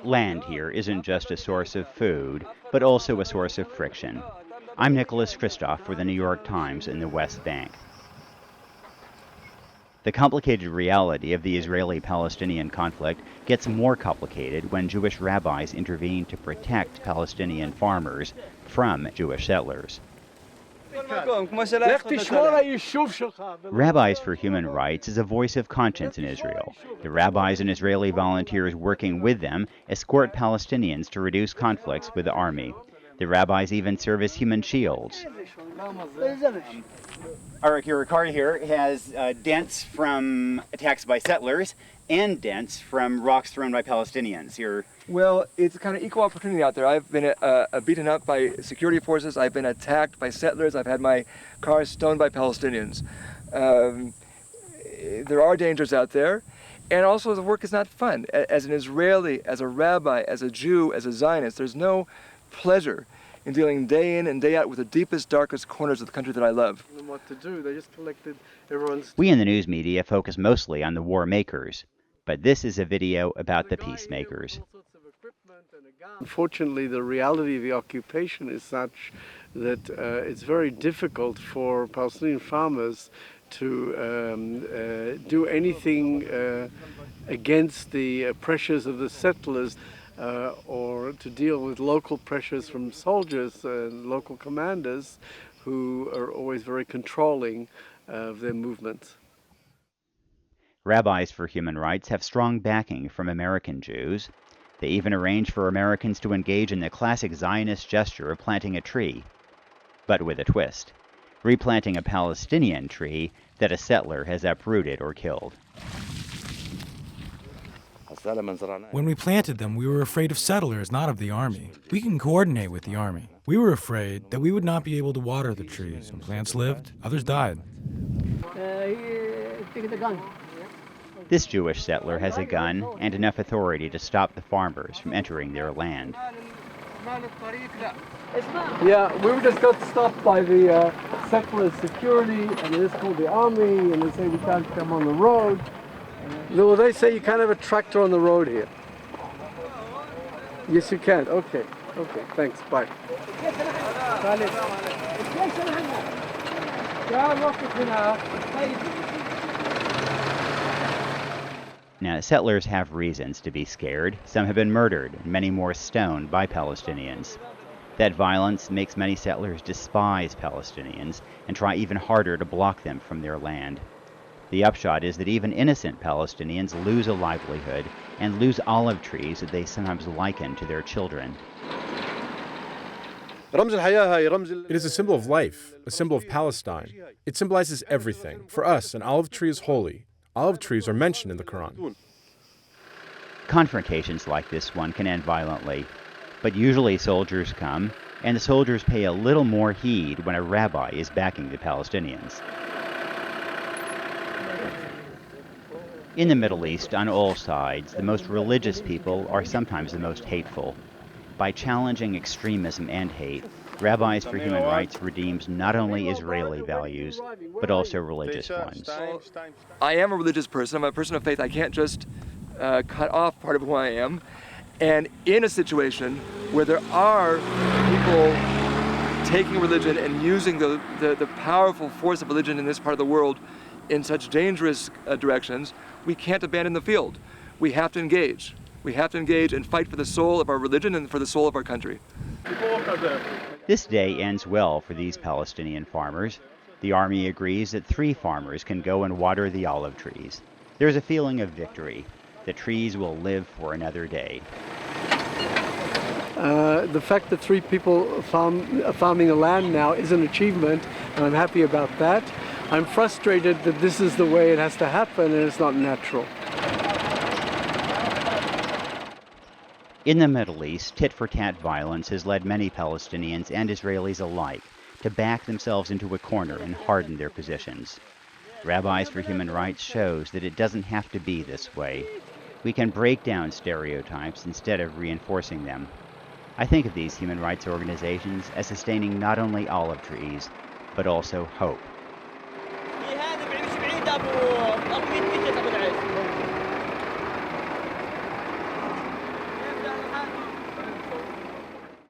Land here isn't just a source of food, but also a source of friction. I'm Nicholas Kristof for the New York Times in the West Bank. The complicated reality of the Israeli-Palestinian conflict gets more complicated when Jewish rabbis intervene to protect Palestinian farmers from Jewish settlers. Rabbis for Human Rights is a voice of conscience in Israel. The rabbis and Israeli volunteers working with them escort Palestinians to reduce conflicts with the army. The rabbis even serve as human shields. Your car here has dents from attacks by settlers and dents from rocks thrown by Palestinians. Well, it's kind of equal opportunity out there. I've been beaten up by security forces. I've been attacked by settlers. I've had my car stoned by Palestinians. There are dangers out there. And also the work is not fun. As an Israeli, as a rabbi, as a Jew, as a Zionist, there's no pleasure in dealing day in and day out with the deepest, darkest corners of the country that I love. What to do? They just collected everyone's... We in the news media focus mostly on the war makers, but this is a video about the peacemakers. Unfortunately, the reality of the occupation is such that it's very difficult for Palestinian farmers to do anything against the pressures of the settlers or to deal with local pressures from soldiers and local commanders who are always very controlling of their movements. Rabbis for Human Rights have strong backing from American Jews. They even arrange for Americans to engage in the classic Zionist gesture of planting a tree, but with a twist: replanting a Palestinian tree that a settler has uprooted or killed. When we planted them, we were afraid of settlers, not of the army. We can coordinate with the army. We were afraid that we would not be able to water the trees. Some plants lived, others died. This Jewish settler has a gun and enough authority to stop the farmers from entering their land. Yeah, we were just got stopped by the settlers' security, and it is called the army, and they say we can't come on the road. No, they say you can't have a tractor on the road here. Yes, you can. Okay, thanks. Bye. Now, settlers have reasons to be scared. Some have been murdered, and many more stoned by Palestinians. That violence makes many settlers despise Palestinians and try even harder to block them from their land. The upshot is that even innocent Palestinians lose a livelihood and lose olive trees that they sometimes liken to their children. It is a symbol of life, a symbol of Palestine. It symbolizes everything. For us, an olive tree is holy. Olive trees are mentioned in the Quran. Confrontations like this one can end violently, but usually soldiers come, and the soldiers pay a little more heed when a rabbi is backing the Palestinians. In the Middle East, on all sides, the most religious people are sometimes the most hateful. By challenging extremism and hate, Rabbis for Human Rights redeems not only Israeli values, but also religious ones. I am a religious person. I'm a person of faith. I can't just cut off part of who I am. And in a situation where there are people taking religion and using the powerful force of religion in this part of the world in such dangerous directions, we can't abandon the field. We have to engage. We have to engage and fight for the soul of our religion and for the soul of our country. This day ends well for these Palestinian farmers. The army agrees that 3 farmers can go and water the olive trees. There's a feeling of victory. The trees will live for another day. The fact that 3 people are farming the land now is an achievement, and I'm happy about that. I'm frustrated that this is the way it has to happen, and it's not natural. In the Middle East, tit-for-tat violence has led many Palestinians and Israelis alike to back themselves into a corner and harden their positions. Rabbis for Human Rights shows that it doesn't have to be this way. We can break down stereotypes instead of reinforcing them. I think of these human rights organizations as sustaining not only olive trees, but also hope. Kristof,